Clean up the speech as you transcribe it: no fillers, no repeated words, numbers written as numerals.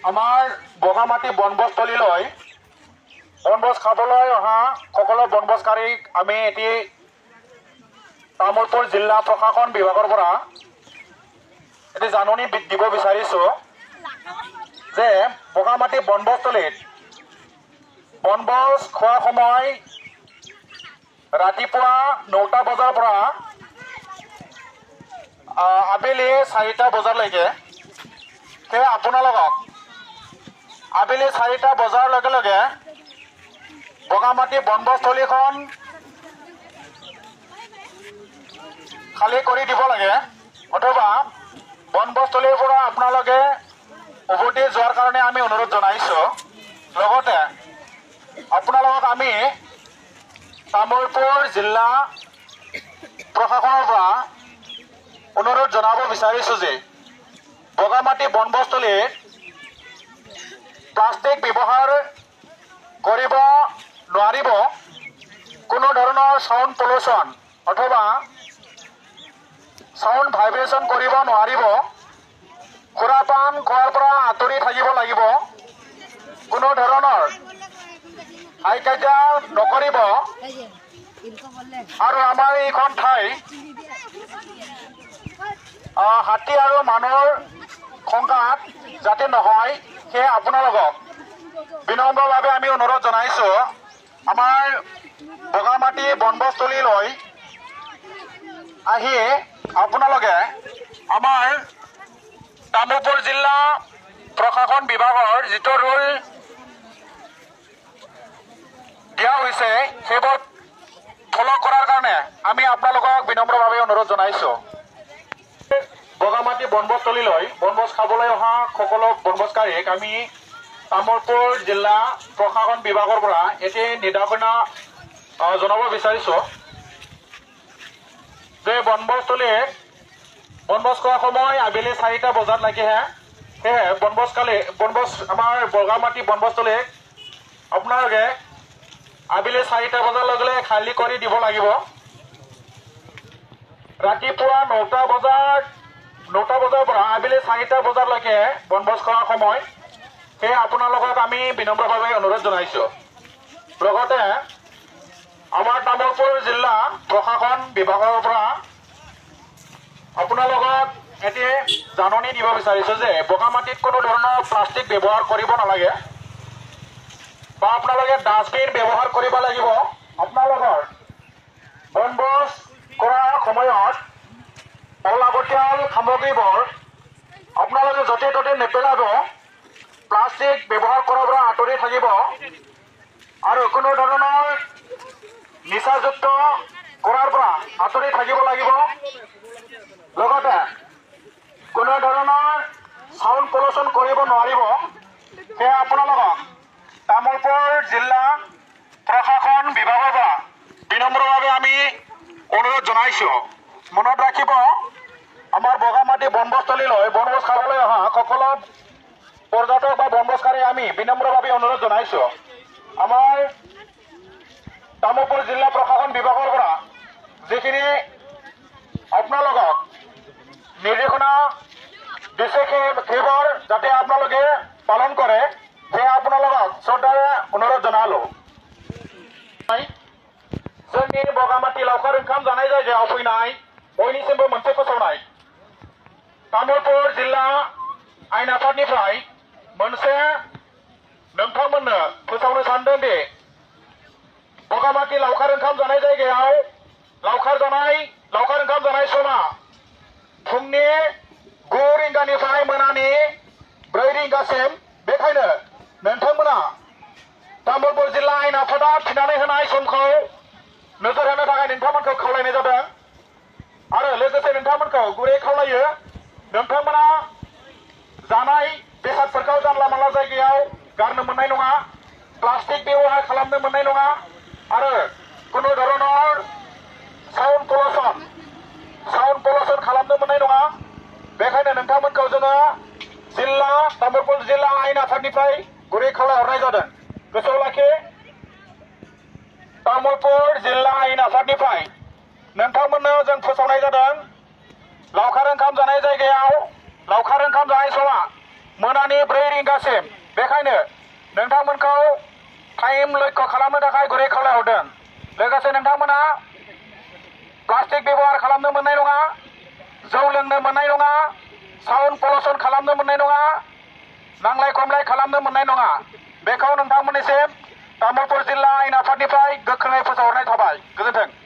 আমাৰ বগামাটি বনভোজস্থলীলৈ বনভোজ খাবলৈ অহা সকলো বনভোজকাৰীক আমি এটি তামোলপুৰ জিলা প্ৰশাসন বিভাগৰ পৰা এটি জাননী দিব বিচাৰিছোঁ যে বগামাটি বনভোজস্থলীত বনভোজ খোৱা সময় ৰাতিপুৱা 9টা বজাৰ পৰা আবেলি 4টা বজালৈকে। সেয়ে আপোনালোকক আবেলি 4টা বজাৰ লগে লগে বগামাটি বনভোজস্থলীখন খালী কৰি দিব লাগে, অথবা বনভোজস্থলীৰ পৰা আপোনালোকে উভতি যোৱাৰ কাৰণে আমি অনুৰোধ জনাইছোঁ। লগতে আপোনালোকক আমি তামোলপুৰ জিলা প্ৰশাসনৰ পৰা অনুৰোধ জনাব বিচাৰিছোঁ যে বগামাটি বনভোজস্থলীত প্লাষ্টিক ব্যৱহাৰ কৰিব নোৱাৰিব, কোনো ধৰণৰ সাউণ্ড পলিউশ্যন অথবা সাউণ্ড ভাইব্ৰেশ্যন কৰিব নোৱাৰিব, সুৰাপান খোৱাৰ পৰা আঁতৰি থাকিব লাগিব, কোনো ধৰণৰ হাই কাজিয়া নকৰিব, আৰু আমাৰ এইখন ঠাই হাতী আৰু মানুহৰ সংঘাত যাতে নহয় সেয়ে আপোনালোকক বিনম্ৰভাৱে আমি অনুৰোধ জনাইছোঁ আমাৰ বগামাটি বনভোজস্থলীলৈ আহি আপোনালোকে আমাৰ তামোলপুৰ জিলা প্ৰশাসন বিভাগৰ যিটো ৰুল দিয়া হৈছে সেইবোৰ ফলো কৰাৰ কাৰণে আমি আপোনালোকক বিনম্ৰভাৱে অনুৰোধ জনাইছোঁ। বগামাটি বনভোজস্থলীলৈ বনভোজ খাবলৈ অহা সকলো বনভোজকাৰীক আমি তামোলপুৰ জিলা প্ৰশাসন বিভাগৰ পৰা এটি নিৰ্দেশনা জনাব বিচাৰিছোঁ যে বনভোজস্থলীত বনভোজ খোৱা সময় আবেলি 4টা বজালৈকেহে। সেয়ে বনভোজ আমাৰ বগামাটি বনভোজস্থলীত আপোনালোকে আবেলি 4টা বজাৰ লগে লগে খালী কৰি দিব লাগিব। ৰাতিপুৱা 9টা বজাৰ পৰা আবেলি 4টা বজালৈকে বনভোজ খোৱা সময়, সেয়ে আপোনালোকক আমি বিনম্ৰভাৱে অনুৰোধ জনাইছোঁ। লগতে আমাৰ তামোলপুৰ জিলা প্ৰশাসন বিভাগৰ পৰা আপোনালোকক এটি জাননী দিব বিচাৰিছোঁ যে বগামাটিত কোনো ধৰণৰ প্লাষ্টিক ব্যৱহাৰ কৰিব নালাগে বা আপোনালোকে ডাষ্টবিন ব্যৱহাৰ কৰিব লাগিব। আপোনালোকৰ বনভোজ কৰাৰ সময়ত অলাগতিয়াল সামগ্ৰীবোৰ আপোনালোকে য'তে ত'তে নেপেলাব, প্লাষ্টিক ব্যৱহাৰ কৰাৰ পৰা আঁতৰি থাকিব, আৰু কোনো ধৰণৰ নিচাযুক্ত কৰাৰ পৰা আঁতৰি থাকিব লাগিব। লগতে কোনো ধৰণৰ সাউণ্ড পলিউশ্যন কৰিব নোৱাৰিব। সেয়ে আপোনালোকক তামোলপুৰ জিলা প্ৰশাসন বিভাগৰ পৰা বিনম্ৰভাৱে আমি অনুৰোধ জনাইছোঁ। মনত ৰাখিব, আমাৰ বগামাটি বনভোজস্থলীলৈ বনভোজ খাবলৈ অহা সকলো পৰ্যটক বা বনভোজকাৰী আমি বিনম্ৰভাৱে অনুৰোধ জনাইছোঁ আমাৰ তামোলপুৰ জিলা প্ৰশাসন বিভাগৰ পৰা যিখিনি আপোনালোকক নিৰ্দেশনা দিছে সেইবোৰ যাতে আপোনালোকে পালন কৰে সেয়া আপোনালোকক শ্ৰদ্ধাৰে অনুৰোধ জনালোঁ। जोंनि बगामाटी लावखार ओंखाम जानाय जायगायाव फैनाय बयनिसिमबो मोनसे फोसावनाय। तामुलपुर जिल्ला आयेन आफादनिफ्राय मोनसे नोंथांमोननो फोसावनो सानदों दि बगामाटी लावखार ओंखाम जानाय जायगायाव लावखार ओंखाम जानाय समा फुंनि 9 रिंगानिफ्राय मोनानि 4 रिंगासिम। बेखायनो नोंथांमोना तामुलपुर जिल्ला आयेन आफादा थिनानै होनाय समखौ नोजोर होनो थाखाय नोंथांमोनखौ खावलायनाय जादों, आरो लोगोसे नोंथांमोनखौ गुरै खावलायो नोंथांमोना जानाय बेसादफोरखौ जानला मानला जायगायाव गारनो मोननाय नङा, प्लास्टिक व्यवहार खालामनो मोननाय नङा, आरो কোনো ধৰণৰ साउन्ड पलिउसन खालामनो मोननाय नङा। बेखायनो नोंथांमोनखौ जोङो तामुलपुर जिल्ला आयेन आफादनिफ्राय गुरै खावलायहरनाय जादों। गोसोआव लाखि, तामुलपुर जिल्ला आयेन आफादनिफ्राय नोंथांमोननो जों फोसावनाय जादों लावखार ओंखाम जानाय जायगायाव लावखार ओंखाम जानाय समा मोनानि 4 रिंगासिम बेखायनो नोंथांमोनखौ टाइम लक्ष्य खालामनो थाखाय गुरै खावलायहरदों। लोगोसे नोंथांमोना प्लास्टिक बेबहार खालामनो मोननाय नङा, जौ लोंनो मोननाय नङा, साउन्ड पलिउसन खालामनो मोननाय नङा, नांलाय खमलाय खालामनो मोननाय नङा। बेखौ नोंथांमोननिसिम तामुलपुर जिल्ला आयेन आफादनिफ्राय गोख्रोङै फोसावहरनाय थाबाय। गोजोन्थों।